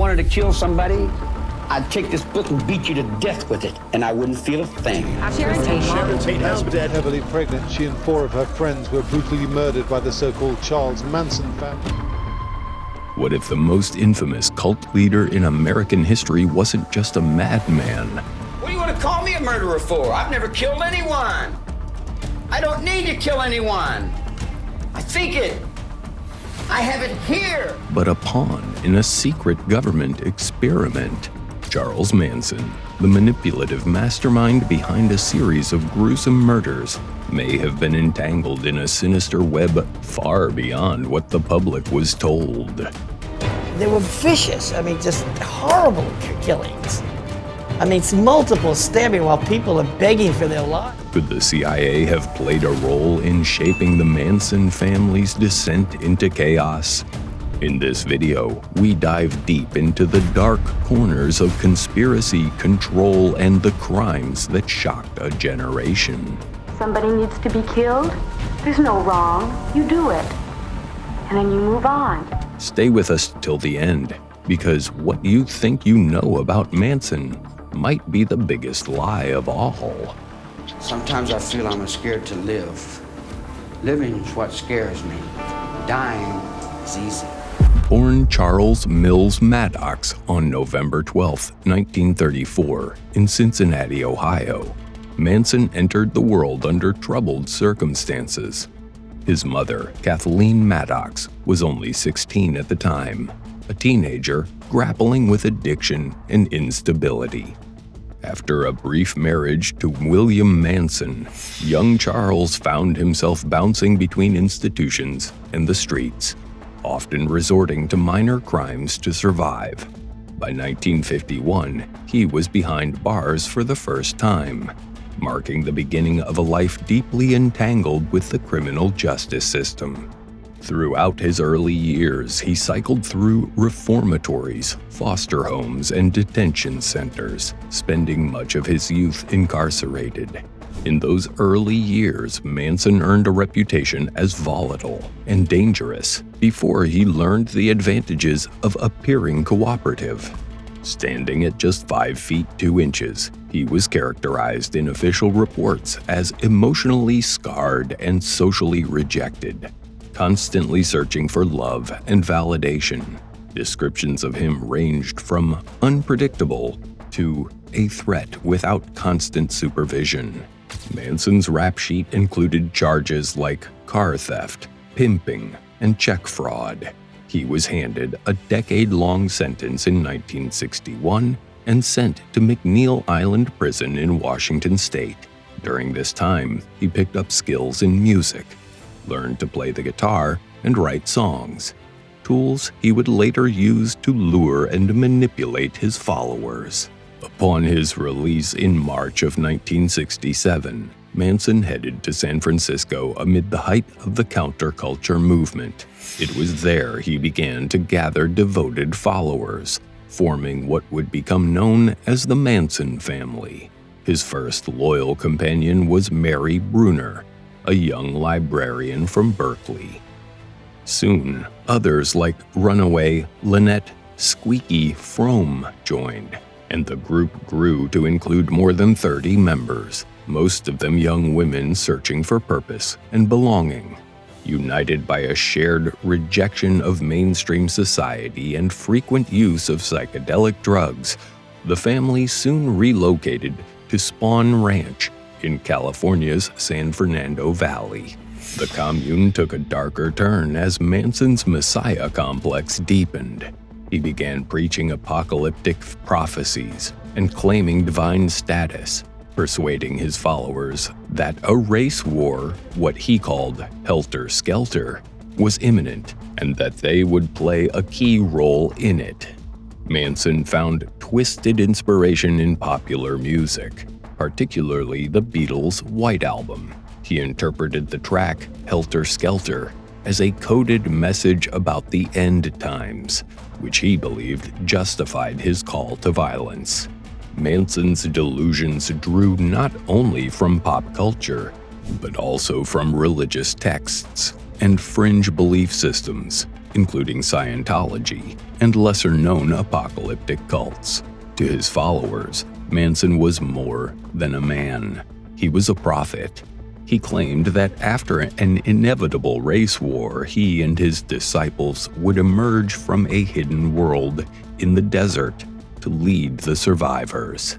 wanted to kill somebody, I'd take this book and beat you to death with it, and I wouldn't feel a thing. Sharon Tate Now dead, heavily pregnant, she and 4 of her friends were brutally murdered by the so-called Charles Manson family. What if the most infamous cult leader in American history wasn't just a madman? What do you want to call me a murderer for? I've never killed anyone. I don't need to kill anyone. I think it. I have it here. But a pawn in a secret government experiment. Charles Manson, the manipulative mastermind behind a series of gruesome murders, may have been entangled in a sinister web far beyond what the public was told. They were vicious. I mean, just horrible killings. I mean, it's multiple stabbing while people are begging for their lives. Could the CIA have played a role in shaping the Manson family's descent into chaos? In this video, we dive deep into the dark corners of conspiracy, control, and the crimes that shocked a generation. Somebody needs to be killed? There's no wrong. You do it. And then you move on. Stay with us till the end, because what you think you know about Manson might be the biggest lie of all. Sometimes I feel I'm scared to live. Living is what scares me. Dying is easy. Born Charles Mills Maddox on November 12, 1934, in Cincinnati, Ohio, Manson entered the world under troubled circumstances. His mother, Kathleen Maddox, was only 16 at the time, a teenager grappling with addiction and instability. After a brief marriage to William Manson, young Charles found himself bouncing between institutions and the streets, often resorting to minor crimes to survive. By 1951, he was behind bars for the first time, marking the beginning of a life deeply entangled with the criminal justice system. Throughout his early years, he cycled through reformatories, foster homes, and detention centers, spending much of his youth incarcerated. In those early years, Manson earned a reputation as volatile and dangerous before he learned the advantages of appearing cooperative. Standing at just 5 feet 2 inches, he was characterized in official reports as emotionally scarred and socially rejected, constantly searching for love and validation. Descriptions of him ranged from unpredictable to a threat without constant supervision. Manson's rap sheet included charges like car theft, pimping, and check fraud. He was handed a decade-long sentence in 1961 and sent to McNeil Island Prison in Washington state. During this time, he picked up skills in music, learned to play the guitar, and write songs, tools he would later use to lure and manipulate his followers. Upon his release in March of 1967, Manson headed to San Francisco amid the height of the counterculture movement. It was there he began to gather devoted followers, forming what would become known as the Manson family. His first loyal companion was Mary Bruner, a young librarian from Berkeley. Soon, others like runaway Lynette "Squeaky" Frome joined, and the group grew to include more than 30 members, most of them young women searching for purpose and belonging. United by a shared rejection of mainstream society and frequent use of psychedelic drugs, the family soon relocated to Spawn Ranch in California's San Fernando Valley. The commune took a darker turn as Manson's Messiah complex deepened. He began preaching apocalyptic prophecies and claiming divine status, persuading his followers that a race war, what he called helter-skelter, was imminent and that they would play a key role in it. Manson found twisted inspiration in popular music, particularly the Beatles' White Album. He interpreted the track Helter Skelter as a coded message about the end times, which he believed justified his call to violence. Manson's delusions drew not only from pop culture, but also from religious texts and fringe belief systems, including Scientology and lesser-known apocalyptic cults. To his followers, Manson was more than a man. He was a prophet. He claimed that after an inevitable race war, he and his disciples would emerge from a hidden world in the desert to lead the survivors.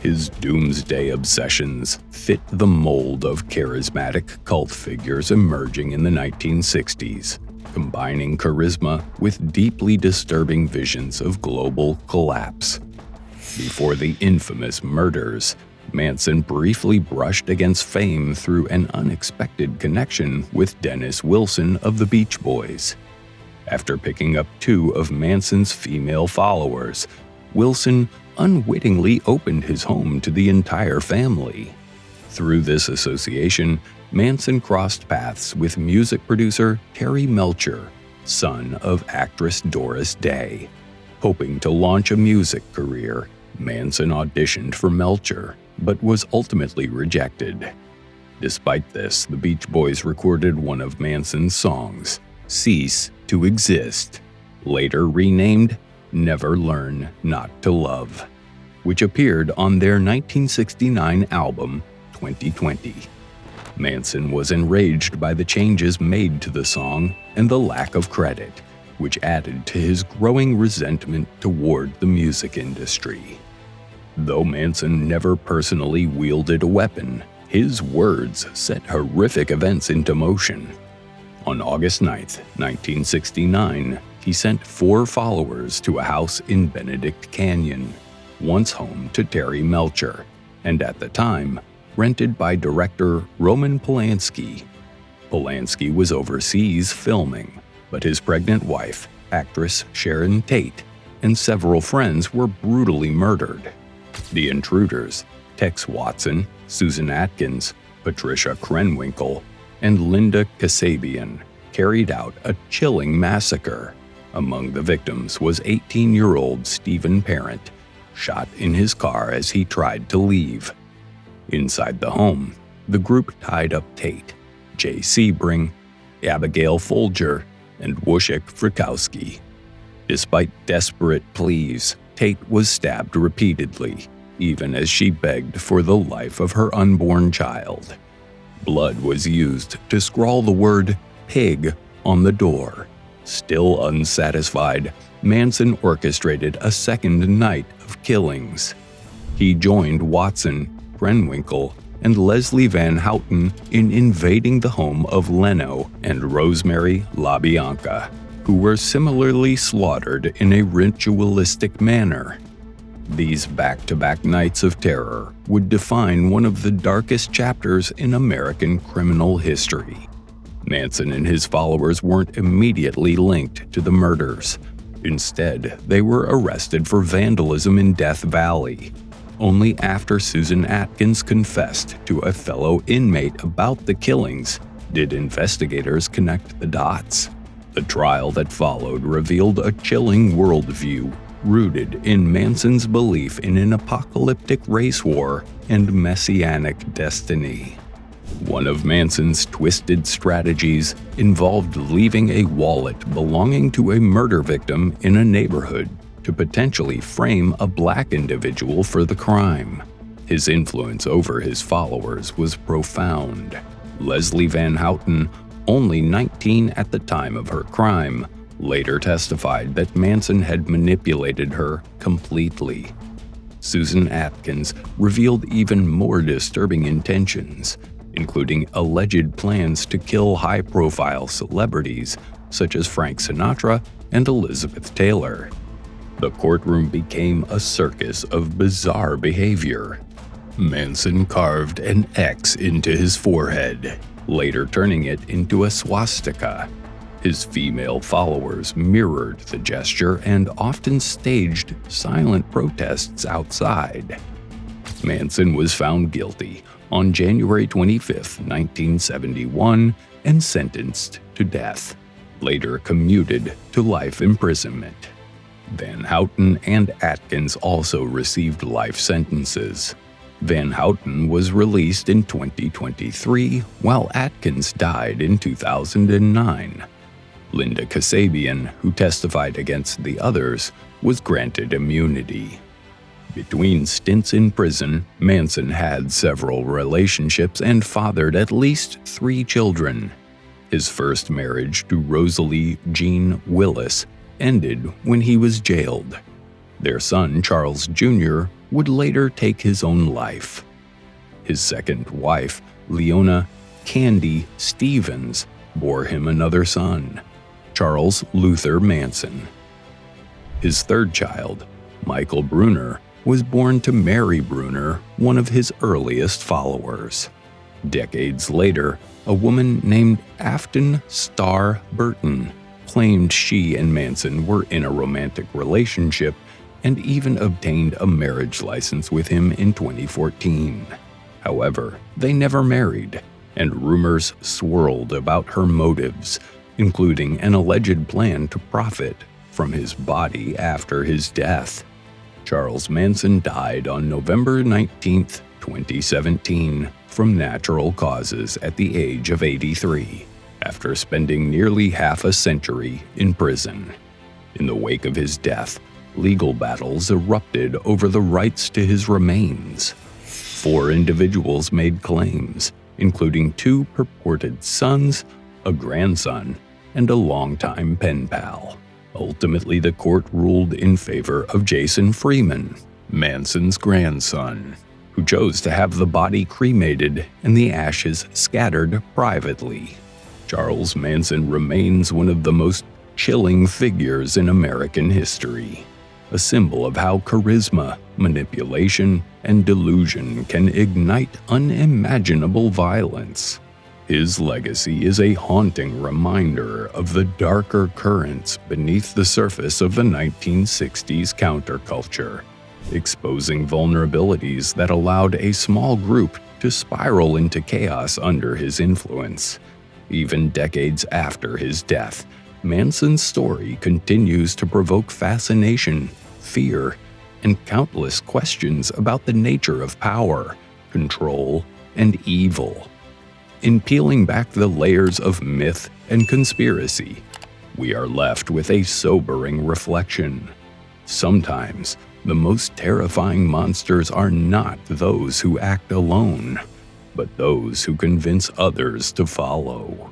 His doomsday obsessions fit the mold of charismatic cult figures emerging in the 1960s, combining charisma with deeply disturbing visions of global collapse. Before the infamous murders, Manson briefly brushed against fame through an unexpected connection with Dennis Wilson of the Beach Boys. After picking up two of Manson's female followers, Wilson unwittingly opened his home to the entire family. Through this association, Manson crossed paths with music producer Terry Melcher, son of actress Doris Day. Hoping to launch a music career, Manson auditioned for Melcher, but was ultimately rejected. Despite this, the Beach Boys recorded one of Manson's songs, "Cease to Exist," later renamed "Never Learn Not to Love," which appeared on their 1969 album, 2020. Manson was enraged by the changes made to the song and the lack of credit, which added to his growing resentment toward the music industry. Though Manson never personally wielded a weapon, his words set horrific events into motion. On August 9, 1969, he sent 4 followers to a house in Benedict Canyon, once home to Terry Melcher, and at the time, rented by director Roman Polanski. Polanski was overseas filming, but his pregnant wife, actress Sharon Tate, and several friends were brutally murdered. The intruders, Tex Watson, Susan Atkins, Patricia Krenwinkel, and Linda Kasabian, carried out a chilling massacre. Among the victims was 18-year-old Stephen Parent, shot in his car as he tried to leave. Inside the home, the group tied up Tate, Jay Sebring, Abigail Folger, and Wojciech Frykowski. Despite desperate pleas, Tate was stabbed repeatedly, even as she begged for the life of her unborn child. Blood was used to scrawl the word "pig" on the door. Still unsatisfied, Manson orchestrated a second night of killings. He joined Watson, Krenwinkel, and Leslie Van Houten in invading the home of Leno and Rosemary LaBianca, who were similarly slaughtered in a ritualistic manner. These back-to-back nights of terror would define one of the darkest chapters in American criminal history. Manson and his followers weren't immediately linked to the murders. Instead, they were arrested for vandalism in Death Valley. Only after Susan Atkins confessed to a fellow inmate about the killings did investigators connect the dots. The trial that followed revealed a chilling worldview rooted in Manson's belief in an apocalyptic race war and messianic destiny. One of Manson's twisted strategies involved leaving a wallet belonging to a murder victim in a neighborhood to potentially frame a black individual for the crime. His influence over his followers was profound. Leslie Van Houten, only 19 at the time of her crime, later testified that Manson had manipulated her completely. Susan Atkins revealed even more disturbing intentions, including alleged plans to kill high-profile celebrities such as Frank Sinatra and Elizabeth Taylor. The courtroom became a circus of bizarre behavior. Manson carved an X into his forehead, later turning it into a swastika. His female followers mirrored the gesture and often staged silent protests outside. Manson was found guilty on January 25, 1971, and sentenced to death, later commuted to life imprisonment. Van Houten and Atkins also received life sentences. Van Houten was released in 2023, while Atkins died in 2009. Linda Kasabian, who testified against the others, was granted immunity. Between stints in prison, Manson had several relationships and fathered at least 3 children. His first marriage to Rosalie Jean Willis ended when he was jailed. Their son, Charles Jr., would later take his own life. His second wife, Leona Candy Stevens, bore him another son, Charles Luther Manson. His third child, Michael Bruner, was born to Mary Bruner, one of his earliest followers. Decades later, a woman named Afton Starr Burton claimed she and Manson were in a romantic relationship and even obtained a marriage license with him in 2014. However, they never married, and rumors swirled about her motives, including an alleged plan to profit from his body after his death. Charles Manson died on November 19, 2017, from natural causes at the age of 83, after spending nearly half a century in prison. In the wake of his death, legal battles erupted over the rights to his remains. 4 individuals made claims, including 2 purported sons, a grandson, and a longtime pen pal. Ultimately, the court ruled in favor of Jason Freeman, Manson's grandson, who chose to have the body cremated and the ashes scattered privately. Charles Manson remains one of the most chilling figures in American history, a symbol of how charisma, manipulation, and delusion can ignite unimaginable violence. His legacy is a haunting reminder of the darker currents beneath the surface of the 1960s counterculture, exposing vulnerabilities that allowed a small group to spiral into chaos under his influence. Even decades after his death, Manson's story continues to provoke fascination, fear, and countless questions about the nature of power, control, and evil. In peeling back the layers of myth and conspiracy, we are left with a sobering reflection. Sometimes, the most terrifying monsters are not those who act alone, but those who convince others to follow.